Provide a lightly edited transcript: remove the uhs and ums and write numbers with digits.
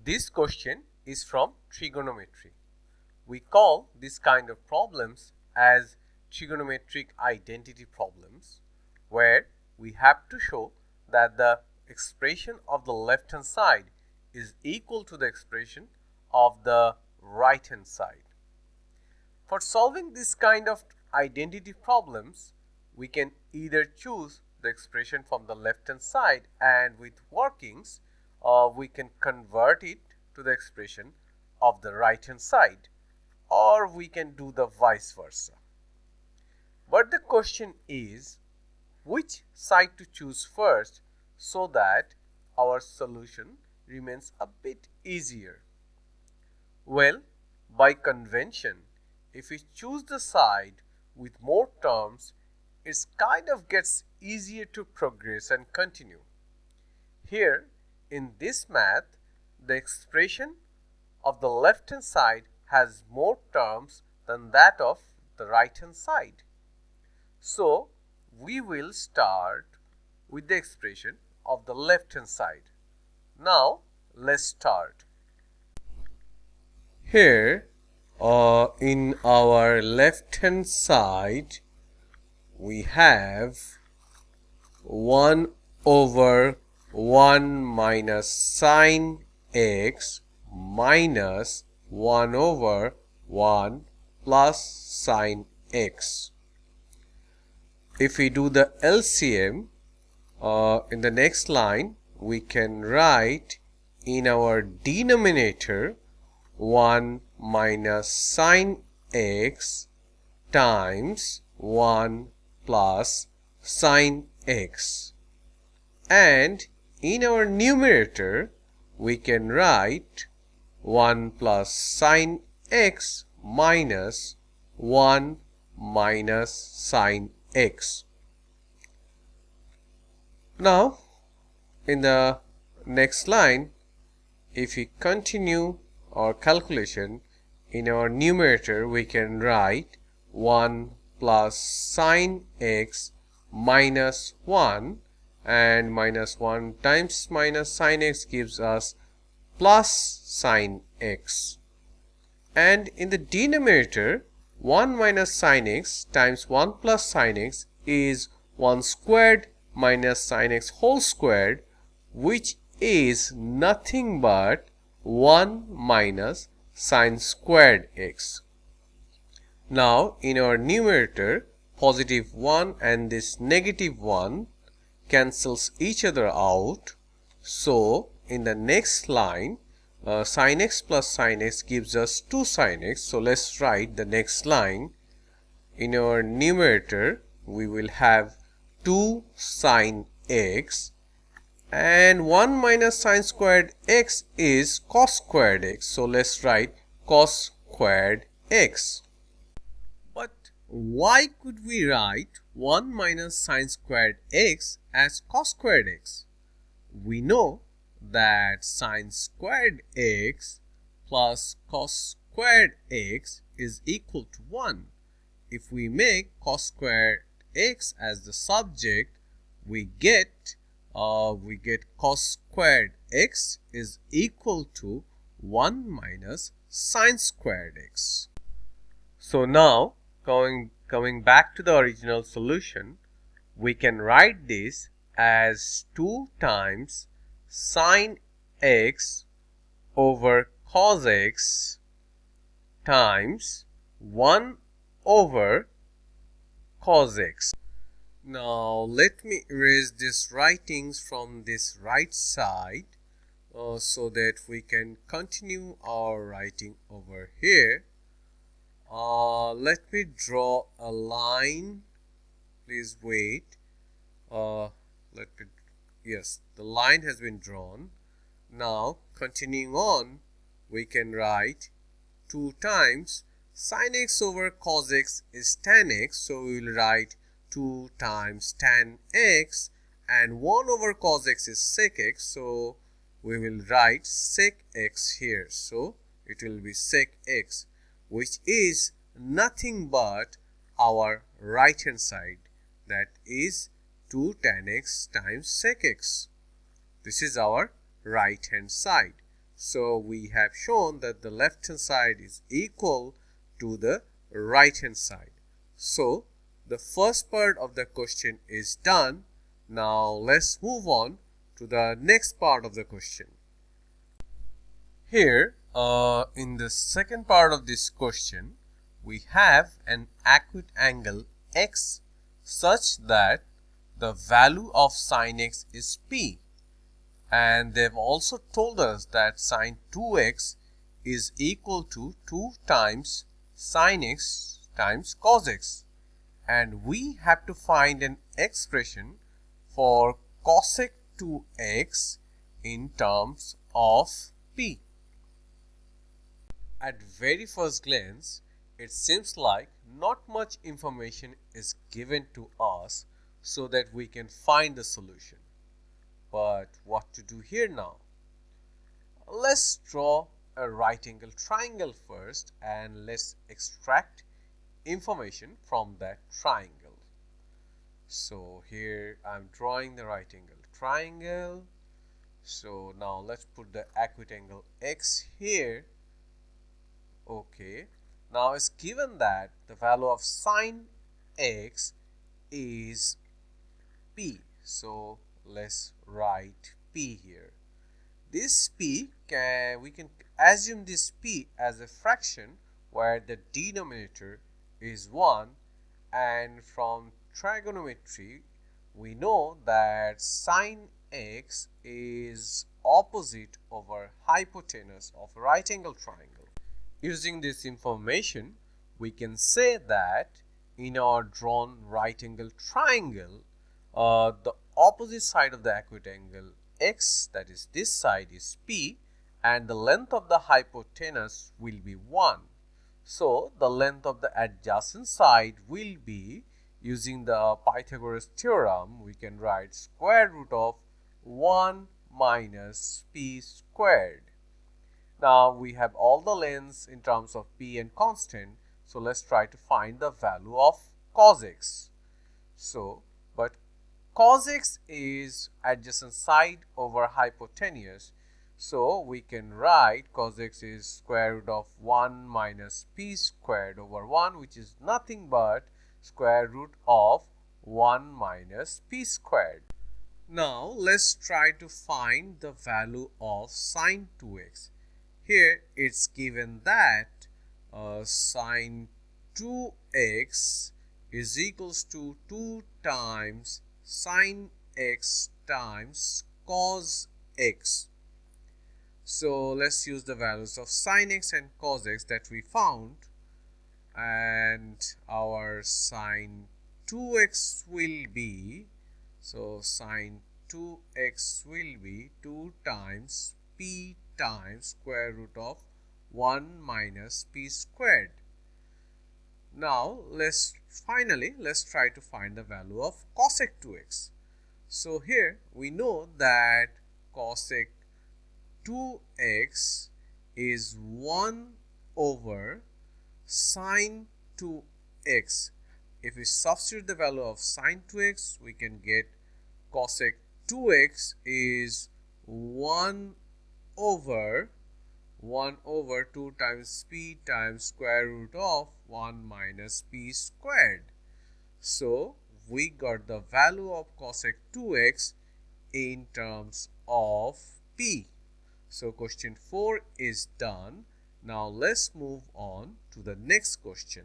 This question is from trigonometry. We call this kind of problems as trigonometric identity problems, where we have to show that the expression of the left hand side is equal to the expression of the right hand side. For solving this kind of identity problems, we can either choose the expression from the left hand side and with workings, or we can convert it to the expression of the right hand side, or we can do the vice versa. But the question is, which side to choose first so that our solution remains a bit easier? Well, by convention, if we choose the side with more terms, it kind of gets easier to progress and continue. Here, in this math, the expression of the left hand side has more terms than that of the right hand side. So, we will start with the expression of the left hand side. Now, let's start. Here, in our left hand side, we have 1 over 1 minus sine x minus 1 over 1 plus sine x. If we do the LCM, in the next line, we can write in our denominator 1 minus sine x times 1 plus sine x, and in our numerator we can write 1 plus sine x minus 1 minus sine x. Now, in the next line, if we continue our calculation, in our numerator we can write 1 plus sine x minus 1, and minus 1 times minus sine x gives us plus sine x. And in the denominator, 1 minus sine x times 1 plus sine x is 1 squared minus sine x whole squared, which is nothing but 1 minus sine squared x. Now, in our numerator, positive 1 and this negative 1 cancels each other out. So, in the next line, sin x plus sin x gives us 2 sin x. So, let's write the next line. In our numerator, we will have 2 sin x, and 1 minus sine squared x is cos squared x. So, let's write cos squared x. But why could we write 1 minus sine squared x as cos squared x? We know that sine squared x plus cos squared x is equal to 1. If we make cos squared x as the subject, we get cos squared x is equal to 1 minus sine squared x. So now, coming back to the original solution, we can write this as 2 times sine x over cos x times 1 over cos x. Now let me erase these writings from this right side so that we can continue our writing over here. Let me draw a line. Please wait. Yes, the line has been drawn. Now, continuing on, we can write 2 times sin x over cos x is tan x. So, we will write 2 times tan x, and 1 over cos x is sec x. So, we will write sec x here. So, it will be sec x, which is nothing but our right hand side, that is 2 tan x times sec x. This is our right hand side. So we have shown that the left hand side is equal to the right hand side. So the first part of the question is done. Now let's move on to the next part of the question. Here in the second part of this question, we have an acute angle x such that the value of sine x is p, and they've also told us that sine 2x is equal to 2 times sine x times cos x, and we have to find an expression for cosec 2x in terms of p. At very first glance, it seems like not much information is given to us so that we can find the solution. But what to do here now? Let's draw a right angle triangle first, and let's extract information from that triangle. So here I'm drawing the right angle triangle. So now let's put the acute angle x here. Okay, now it's given that the value of sine x is p. So let's write p here. This p, we can assume this p as a fraction where the denominator is 1, and from trigonometry we know that sine x is opposite over hypotenuse of a right angle triangle. Using this information, we can say that in our drawn right angle triangle, the opposite side of the acute angle x, that is this side, is p, and the length of the hypotenuse will be 1. So the length of the adjacent side will be, using the Pythagoras theorem, we can write square root of 1 minus p squared. Now we have all the lengths in terms of p and constant, so let's try to find the value of cos x. So, but cos x is adjacent side over hypotenuse, so we can write cos x is square root of 1 minus p squared over 1, which is nothing but square root of 1 minus p squared. Now let's try to find the value of sine 2x. Here it's given that sine 2x is equals to 2 times sine x times cos x. So let's use the values of sine x and cos x that we found, and our sine 2x will be, so sine 2x will be 2 times p times square root of 1 minus p squared. Now let's try to find the value of cosec 2x. So here we know that cosec 2x is 1 over sine 2x. If we substitute the value of sine 2x, we can get cosec 2x is 1 over 2 times p times square root of 1 minus p squared. So we got the value of cosec 2x in terms of p. So question 4 is done. Now let's move on to the next question.